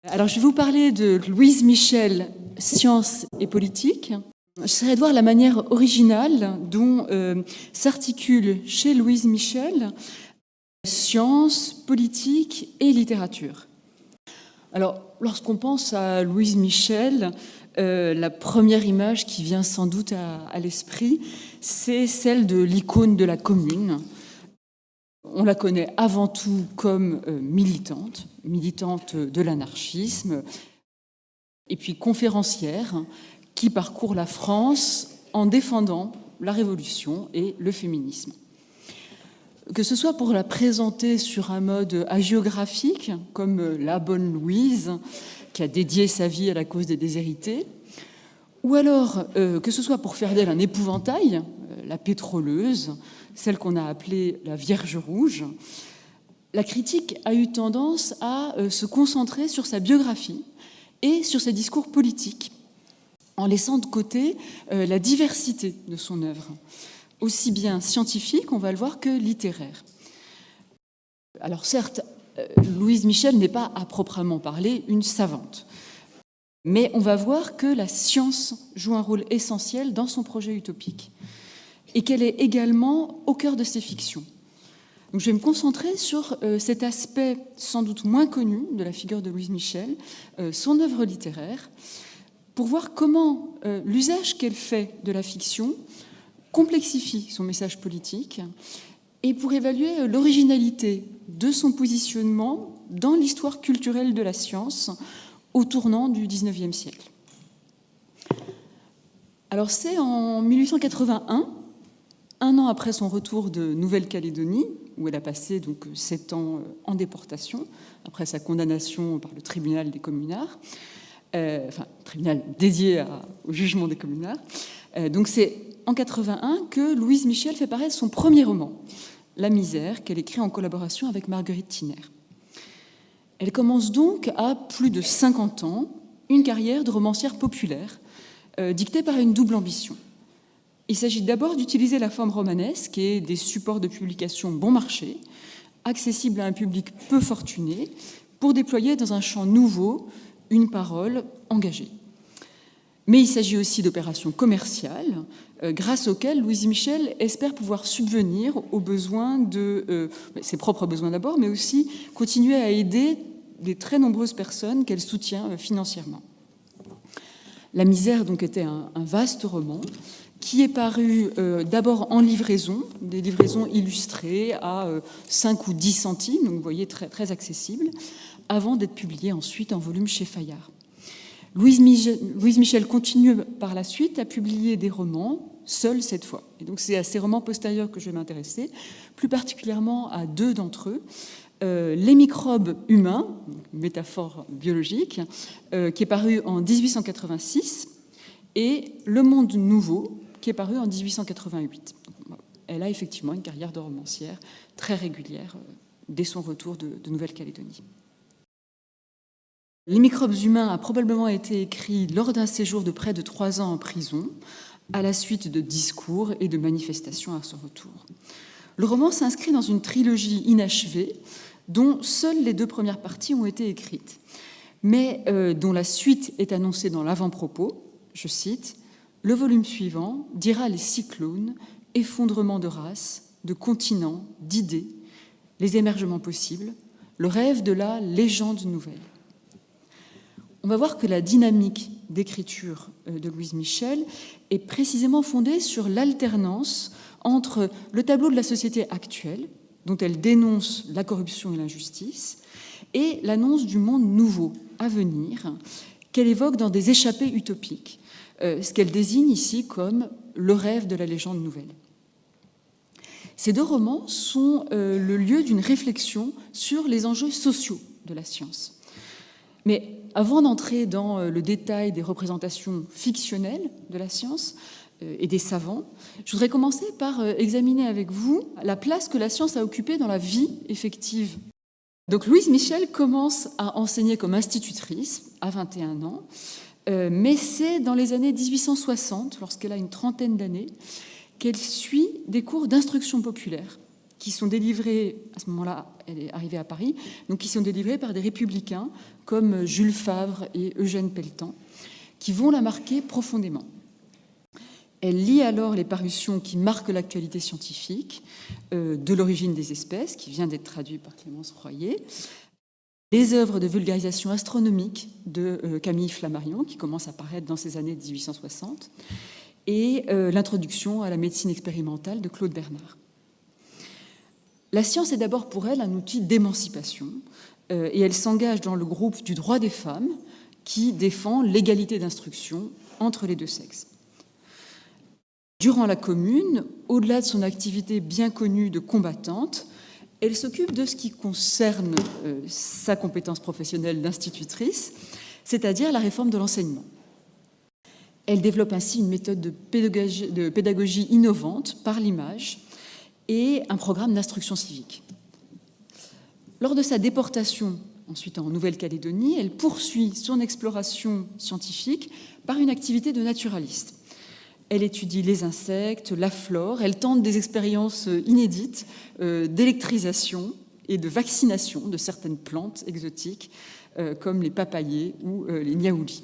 Alors, je vais vous parler de Louise Michel, Science et politique. J'essaierai de voir la manière originale dont s'articule chez Louise Michel science, politique et littérature. Alors, lorsqu'on pense à Louise Michel, la première image qui vient sans doute à l'esprit, c'est celle de l'icône de la Commune. On la connaît avant tout comme militante de l'anarchisme, et puis conférencière, qui parcourt la France en défendant la Révolution et le féminisme. Que ce soit pour la présenter sur un mode hagiographique, comme la bonne Louise, qui a dédié sa vie à la cause des déshérités, ou alors que ce soit pour faire d'elle un épouvantail, la pétroleuse, celle qu'on a appelée la Vierge Rouge, la critique a eu tendance à se concentrer sur sa biographie et sur ses discours politiques, en laissant de côté la diversité de son œuvre, aussi bien scientifique, on va le voir, que littéraire. Alors certes, Louise Michel n'est pas à proprement parler une savante, mais on va voir que la science joue un rôle essentiel dans son projet utopique et qu'elle est également au cœur de ses fictions. Donc je vais me concentrer sur cet aspect sans doute moins connu de la figure de Louise Michel, son œuvre littéraire, pour voir comment l'usage qu'elle fait de la fiction complexifie son message politique et pour évaluer l'originalité de son positionnement dans l'histoire culturelle de la science au tournant du XIXe siècle. Alors c'est en 1881, un an après son retour de Nouvelle-Calédonie, où elle a passé donc 7 ans en déportation, après sa condamnation par le tribunal des communards, tribunal dédié au jugement des communards. Donc c'est en 81 que Louise Michel fait paraître son premier roman, La misère, qu'elle écrit en collaboration avec Marguerite Tiner. Elle commence donc à plus de 50 ans une carrière de romancière populaire, dictée par une double ambition. Il s'agit d'abord d'utiliser la forme romanesque et des supports de publication bon marché, accessibles à un public peu fortuné, pour déployer dans un champ nouveau une parole engagée. Mais il s'agit aussi d'opérations commerciales, grâce auxquelles Louise Michel espère pouvoir subvenir aux besoins de ses propres besoins d'abord, mais aussi continuer à aider les très nombreuses personnes qu'elle soutient financièrement. La misère donc était un vaste roman qui est paru d'abord en livraison, des livraisons illustrées à 5 ou 10 centimes, donc vous voyez très, très accessible, avant d'être publié ensuite en volume chez Fayard. Louise Michel continue par la suite à publier des romans, seule cette fois. Et donc c'est à ces romans postérieurs que je vais m'intéresser, plus particulièrement à 2 d'entre eux. Les microbes humains, métaphore biologique, qui est paru en 1886, et Le monde nouveau, qui est paru en 1888. Elle a effectivement une carrière de romancière très régulière dès son retour de Nouvelle-Calédonie. Les microbes humains a probablement été écrit lors d'un séjour de près de 3 ans en prison, à la suite de discours et de manifestations à son retour. Le roman s'inscrit dans une trilogie inachevée, dont seules les 2 premières parties ont été écrites, mais dont la suite est annoncée dans l'avant-propos, je cite, « Le volume suivant dira les cyclones, effondrements de races, de continents, d'idées, les émergements possibles, le rêve de la légende nouvelle. » On va voir que la dynamique d'écriture de Louise Michel est précisément fondée sur l'alternance entre le tableau de la société actuelle, dont elle dénonce la corruption et l'injustice, et l'annonce du monde nouveau à venir, qu'elle évoque dans des échappées utopiques, ce qu'elle désigne ici comme le rêve de la légende nouvelle. Ces 2 romans sont le lieu d'une réflexion sur les enjeux sociaux de la science. Mais avant d'entrer dans le détail des représentations fictionnelles de la science et des savants, je voudrais commencer par examiner avec vous la place que la science a occupée dans la vie effective. Donc Louise Michel commence à enseigner comme institutrice à 21 ans, mais c'est dans les années 1860, lorsqu'elle a une trentaine d'années, qu'elle suit des cours d'instruction populaire qui sont délivrés, à ce moment-là, elle est arrivée à Paris, donc qui sont délivrés par des républicains comme Jules Favre et Eugène Pelletan, qui vont la marquer profondément. Elle lit alors les parutions qui marquent l'actualité scientifique, de l'origine des espèces, qui vient d'être traduit par Clémence Royer, les œuvres de vulgarisation astronomique de Camille Flammarion, qui commence à paraître dans ces années 1860, et l'introduction à la médecine expérimentale de Claude Bernard. La science est d'abord pour elle un outil d'émancipation, et elle s'engage dans le groupe du droit des femmes, qui défend l'égalité d'instruction entre les deux sexes. Durant la Commune, au-delà de son activité bien connue de combattante, elle s'occupe de ce qui concerne sa compétence professionnelle d'institutrice, c'est-à-dire la réforme de l'enseignement. Elle développe ainsi une méthode de pédagogie innovante par l'image et un programme d'instruction civique. Lors de sa déportation, ensuite en Nouvelle-Calédonie, elle poursuit son exploration scientifique par une activité de naturaliste. Elle étudie les insectes, la flore, elle tente des expériences inédites d'électrisation et de vaccination de certaines plantes exotiques comme les papayers ou les niaoulis.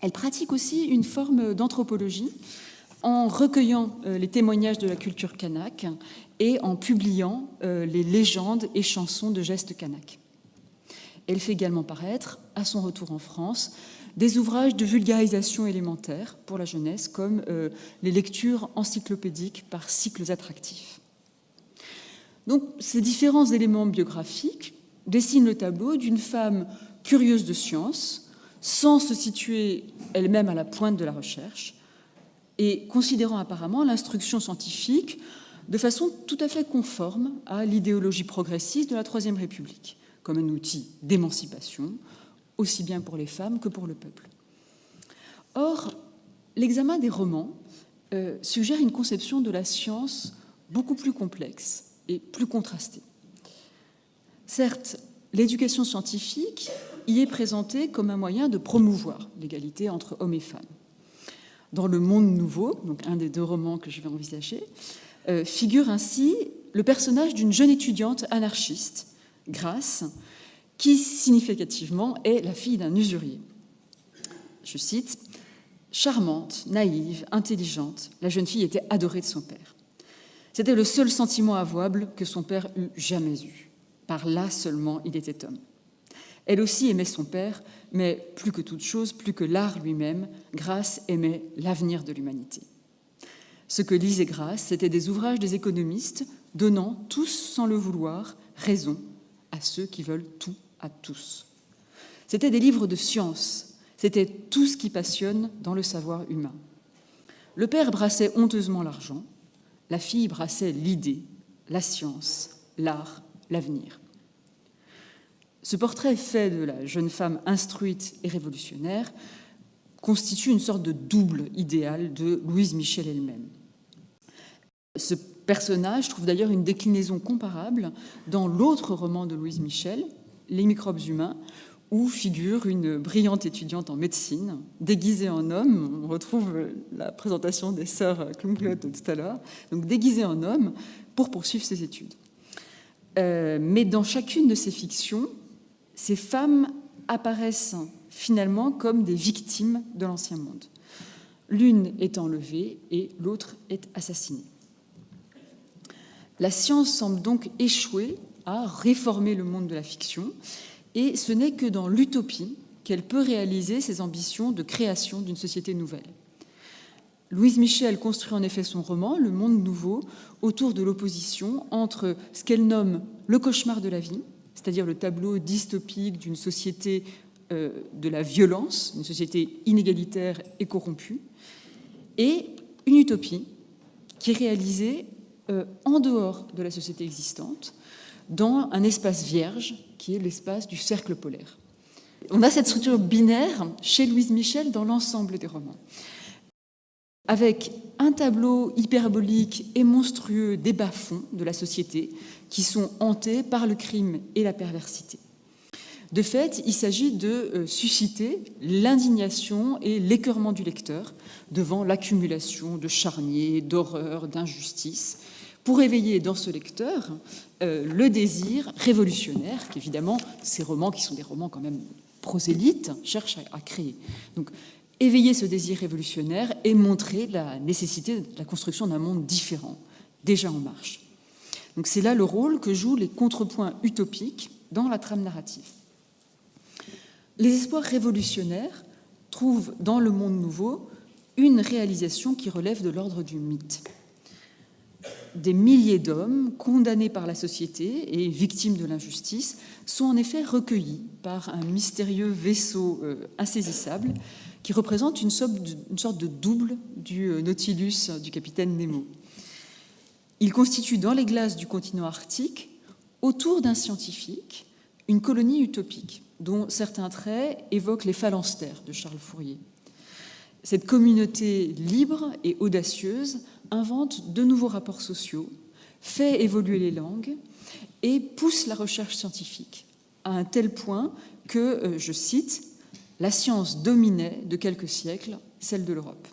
Elle pratique aussi une forme d'anthropologie en recueillant les témoignages de la culture kanak et en publiant les légendes et chansons de gestes kanak. Elle fait également paraître, à son retour en France, des ouvrages de vulgarisation élémentaire pour la jeunesse, comme les lectures encyclopédiques par cycles attractifs. Donc, ces différents éléments biographiques dessinent le tableau d'une femme curieuse de science, sans se situer elle-même à la pointe de la recherche, et considérant apparemment l'instruction scientifique de façon tout à fait conforme à l'idéologie progressiste de la Troisième République, comme un outil d'émancipation, aussi bien pour les femmes que pour le peuple. Or, l'examen des romans suggère une conception de la science beaucoup plus complexe et plus contrastée. Certes, l'éducation scientifique y est présentée comme un moyen de promouvoir l'égalité entre hommes et femmes. Dans Le Monde nouveau, donc un des deux romans que je vais envisager, figure ainsi le personnage d'une jeune étudiante anarchiste, Grace, qui significativement est la fille d'un usurier. Je cite, « Charmante, naïve, intelligente, la jeune fille était adorée de son père. C'était le seul sentiment avouable que son père eût jamais eu. Par là seulement il était homme. Elle aussi aimait son père, mais plus que toute chose, plus que l'art lui-même, Grace aimait l'avenir de l'humanité. Ce que lisait Grace, c'était des ouvrages des économistes donnant, tous sans le vouloir, raison à ceux qui veulent tout à tous. C'était des livres de science, c'était tout ce qui passionne dans le savoir humain. Le père brassait honteusement l'argent, la fille brassait l'idée, la science, l'art, l'avenir. » Ce portrait fait de la jeune femme instruite et révolutionnaire constitue une sorte de double idéal de Louise Michel elle-même. Ce personnage trouve d'ailleurs une déclinaison comparable dans l'autre roman de Louise Michel, Les microbes humains, où figure une brillante étudiante en médecine, déguisée en homme. On retrouve la présentation des sœurs Klumklot tout à l'heure, donc déguisée en homme pour poursuivre ses études. Mais dans chacune de ces fictions, ces femmes apparaissent finalement comme des victimes de l'Ancien Monde. L'une est enlevée et l'autre est assassinée. La science semble donc échouer à réformer le monde de la fiction, et ce n'est que dans l'utopie qu'elle peut réaliser ses ambitions de création d'une société nouvelle. Louise Michel construit en effet son roman, Le Monde nouveau, autour de l'opposition entre ce qu'elle nomme le cauchemar de la vie, c'est-à-dire le tableau dystopique d'une société de la violence, une société inégalitaire et corrompue, et une utopie qui est réalisée en dehors de la société existante, dans un espace vierge qui est l'espace du cercle polaire. On a cette structure binaire chez Louise Michel dans l'ensemble des romans, avec un tableau hyperbolique et monstrueux des bas-fonds de la société qui sont hantés par le crime et la perversité. De fait, il s'agit de susciter l'indignation et l'écœurement du lecteur devant l'accumulation de charniers, d'horreurs, d'injustices, pour éveiller dans ce lecteur le désir révolutionnaire qu'évidemment ces romans, qui sont des romans quand même prosélytes, cherchent à créer. Donc, éveiller ce désir révolutionnaire et montrer la nécessité de la construction d'un monde différent, déjà en marche. Donc c'est là le rôle que jouent les contrepoints utopiques dans la trame narrative. Les espoirs révolutionnaires trouvent dans le monde nouveau une réalisation qui relève de l'ordre du mythe. Des milliers d'hommes condamnés par la société et victimes de l'injustice sont en effet recueillis par un mystérieux vaisseau insaisissable qui représente une sorte de double du Nautilus du capitaine Nemo. Il constitue dans les glaces du continent arctique, autour d'un scientifique, une colonie utopique, dont certains traits évoquent les phalanstères de Charles Fourier. Cette communauté libre et audacieuse invente de nouveaux rapports sociaux, fait évoluer les langues et pousse la recherche scientifique à un tel point que, je cite, « la science dominait de quelques siècles celle de l'Europe ».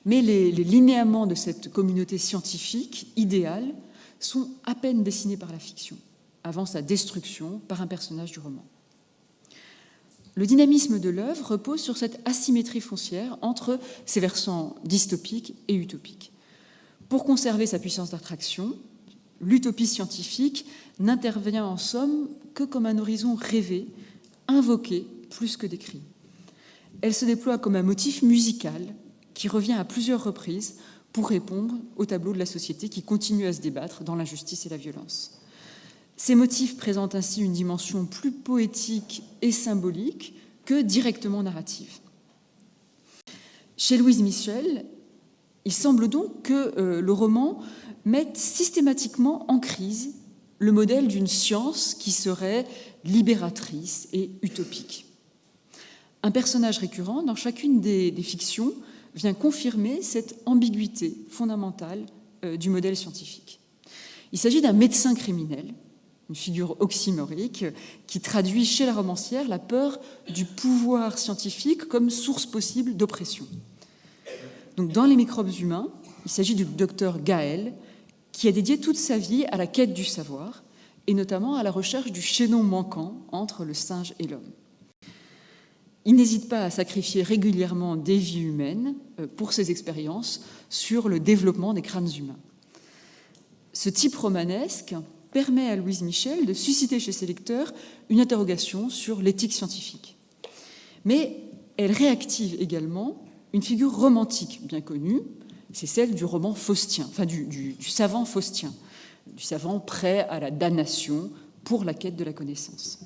Mais les linéaments de cette communauté scientifique idéale sont à peine dessinés par la fiction, avant sa destruction par un personnage du roman. Le dynamisme de l'œuvre repose sur cette asymétrie foncière entre ses versants dystopiques et utopiques. Pour conserver sa puissance d'attraction, l'utopie scientifique n'intervient en somme que comme un horizon rêvé, invoqué plus que décrit. Elle se déploie comme un motif musical qui revient à plusieurs reprises pour répondre au tableau de la société qui continue à se débattre dans l'injustice et la violence. Ces motifs présentent ainsi une dimension plus poétique et symbolique que directement narrative. Chez Louise Michel, il semble donc que le roman mette systématiquement en crise le modèle d'une science qui serait libératrice et utopique. Un personnage récurrent dans chacune des fictions vient confirmer cette ambiguïté fondamentale du modèle scientifique. Il s'agit d'un médecin criminel, une figure oxymorique qui traduit chez la romancière la peur du pouvoir scientifique comme source possible d'oppression. Donc, dans Les microbes humains, il s'agit du docteur Gaël, qui a dédié toute sa vie à la quête du savoir, et notamment à la recherche du chaînon manquant entre le singe et l'homme. Il n'hésite pas à sacrifier régulièrement des vies humaines pour ses expériences sur le développement des crânes humains. Ce type romanesque permet à Louise Michel de susciter chez ses lecteurs une interrogation sur l'éthique scientifique. Mais elle réactive également une figure romantique bien connue, c'est celle du roman faustien, enfin du savant faustien, du savant prêt à la damnation pour la quête de la connaissance.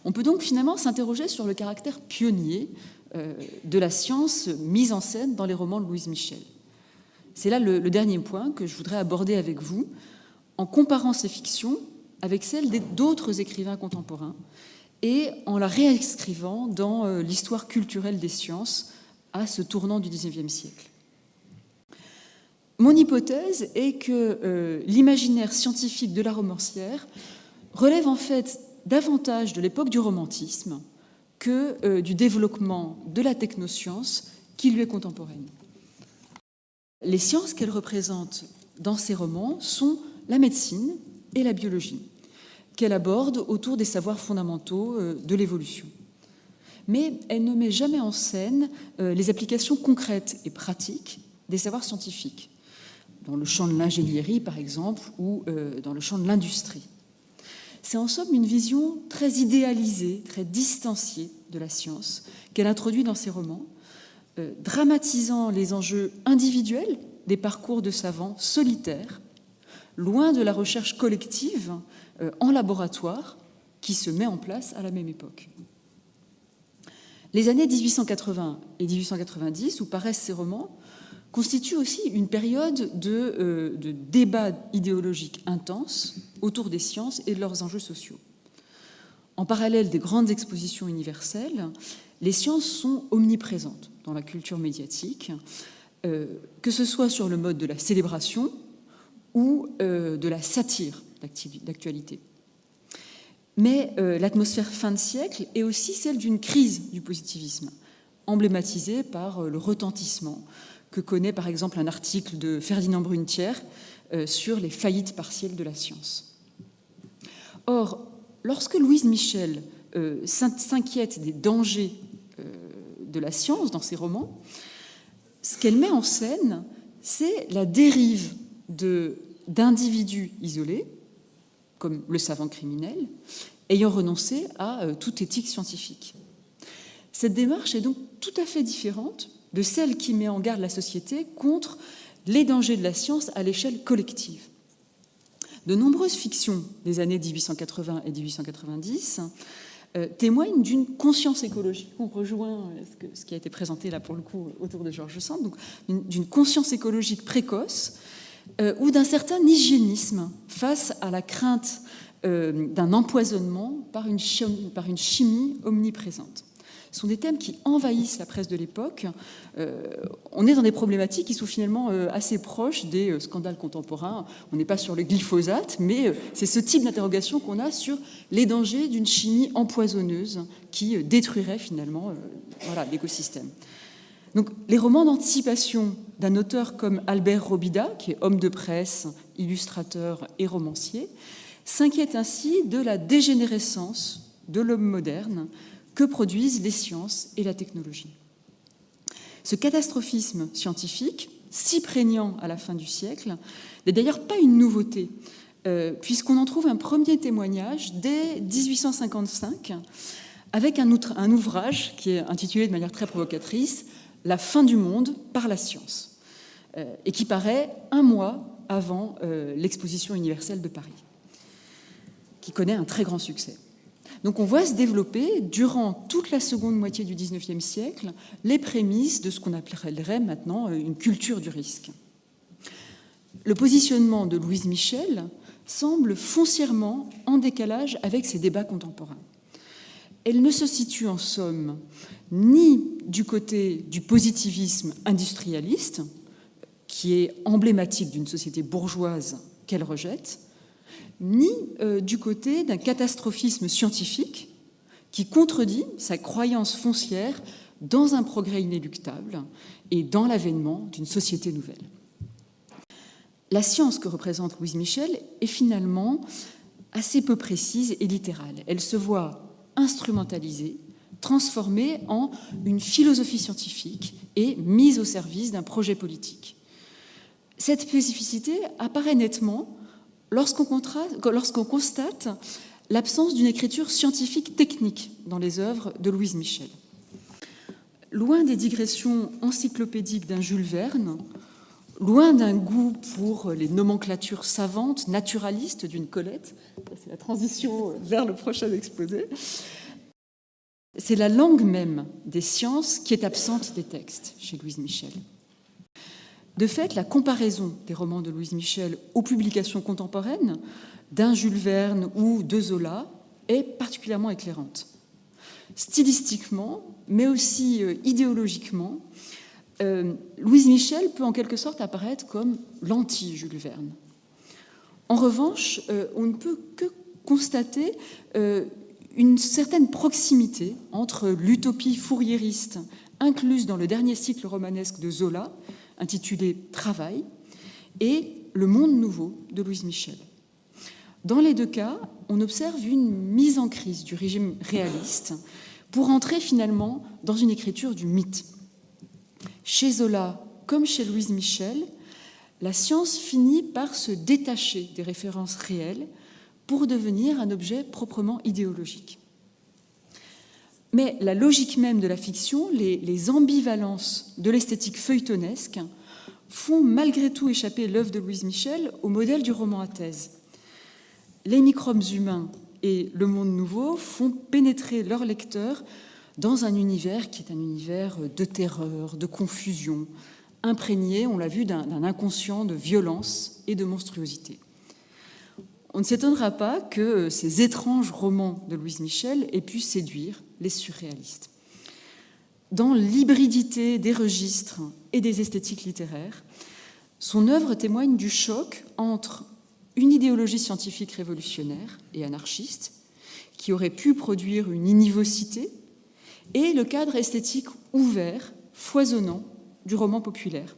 On peut donc finalement s'interroger sur le caractère pionnier de la science mise en scène dans les romans de Louise Michel. C'est là le dernier point que je voudrais aborder avec vous, en comparant ces fictions avec celles d'autres écrivains contemporains et en la réinscrivant dans l'histoire culturelle des sciences à ce tournant du XIXe siècle. Mon hypothèse est que l'imaginaire scientifique de la romancière relève en fait davantage de l'époque du romantisme que du développement de la technoscience qui lui est contemporaine. Les sciences qu'elle représente dans ses romans sont la médecine et la biologie, qu'elle aborde autour des savoirs fondamentaux de l'évolution. Mais elle ne met jamais en scène les applications concrètes et pratiques des savoirs scientifiques, dans le champ de l'ingénierie par exemple, ou dans le champ de l'industrie. C'est en somme une vision très idéalisée, très distanciée de la science qu'elle introduit dans ses romans, dramatisant les enjeux individuels des parcours de savants solitaires, loin de la recherche collective en laboratoire qui se met en place à la même époque. Les années 1880 et 1890, où paraissent ces romans, constituent aussi une période de débat idéologique intense autour des sciences et de leurs enjeux sociaux. En parallèle des grandes expositions universelles, les sciences sont omniprésentes dans la culture médiatique, que ce soit sur le mode de la célébration ou de la satire d'actualité. Mais l'atmosphère fin de siècle est aussi celle d'une crise du positivisme, emblématisée par le retentissement que connaît par exemple un article de Ferdinand Brunetière sur les faillites partielles de la science. Or, lorsque Louise Michel s'inquiète des dangers de la science dans ses romans, ce qu'elle met en scène, c'est la dérive d'individus isolés, comme le savant criminel, ayant renoncé à toute éthique scientifique. Cette démarche est donc tout à fait différente de celle qui met en garde la société contre les dangers de la science à l'échelle collective. De nombreuses fictions des années 1880 et 1890 témoignent d'une conscience écologique. On rejoint ce qui a été présenté là pour le coup autour de George Sand, donc d'une conscience écologique précoce ou d'un certain hygiénisme face à la crainte d'un empoisonnement par une chimie omniprésente. Ce sont des thèmes qui envahissent la presse de l'époque. On est dans des problématiques qui sont finalement assez proches des scandales contemporains. On n'est pas sur le glyphosate, mais c'est ce type d'interrogation qu'on a sur les dangers d'une chimie empoisonneuse qui détruirait finalement l'écosystème. Donc, les romans d'anticipation d'un auteur comme Albert Robida, qui est homme de presse, illustrateur et romancier, s'inquiètent ainsi de la dégénérescence de l'homme moderne que produisent les sciences et la technologie. Ce catastrophisme scientifique, si prégnant à la fin du siècle, n'est d'ailleurs pas une nouveauté, puisqu'on en trouve un premier témoignage dès 1855, avec un ouvrage qui est intitulé de manière très provocatrice « La fin du monde par la science », et qui paraît un mois avant l'exposition universelle de Paris, qui connaît un très grand succès. Donc on voit se développer, durant toute la seconde moitié du XIXe siècle, les prémices de ce qu'on appellerait maintenant une culture du risque. Le positionnement de Louise Michel semble foncièrement en décalage avec ces débats contemporains. Elle ne se situe en somme ni du côté du positivisme industrialiste, qui est emblématique d'une société bourgeoise qu'elle rejette, ni du côté d'un catastrophisme scientifique qui contredit sa croyance foncière dans un progrès inéluctable et dans l'avènement d'une société nouvelle. La science que représente Louise Michel est finalement assez peu précise et littérale. Elle se voit instrumentalisée, transformée en une philosophie scientifique et mise au service d'un projet politique. Cette spécificité apparaît nettement lorsqu'on constate l'absence d'une écriture scientifique technique dans les œuvres de Louise Michel. Loin des digressions encyclopédiques d'un Jules Verne, loin d'un goût pour les nomenclatures savantes, naturalistes d'une Colette, c'est la transition vers le prochain exposé, c'est la langue même des sciences qui est absente des textes chez Louise Michel. De fait, la comparaison des romans de Louise Michel aux publications contemporaines d'un Jules Verne ou de Zola est particulièrement éclairante. Stylistiquement, mais aussi idéologiquement, Louise Michel peut en quelque sorte apparaître comme l'anti-Jules Verne. En revanche, on ne peut que constater une certaine proximité entre l'utopie fouriériste incluse dans le dernier cycle romanesque de Zola, intitulé « Travail », et le monde nouveau de Louise Michel. Dans les deux cas, on observe une mise en crise du régime réaliste pour entrer finalement dans une écriture du mythe. Chez Zola, comme chez Louise Michel, la science finit par se détacher des références réelles pour devenir un objet proprement idéologique. Mais la logique même de la fiction, les ambivalences de l'esthétique feuilletonesque font malgré tout échapper l'œuvre de Louise Michel au modèle du roman à thèse. Les microbes humains et le monde nouveau font pénétrer leur lecteur dans un univers qui est un univers de terreur, de confusion, imprégné, on l'a vu, d'un inconscient de violence et de monstruosité. On ne s'étonnera pas que ces étranges romans de Louise Michel aient pu séduire les surréalistes. Dans l'hybridité des registres et des esthétiques littéraires, son œuvre témoigne du choc entre une idéologie scientifique révolutionnaire et anarchiste qui aurait pu produire une univocité et le cadre esthétique ouvert, foisonnant du roman populaire,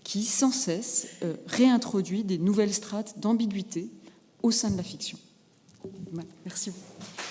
qui sans cesse réintroduit des nouvelles strates d'ambiguïté au sein de la fiction. Merci beaucoup.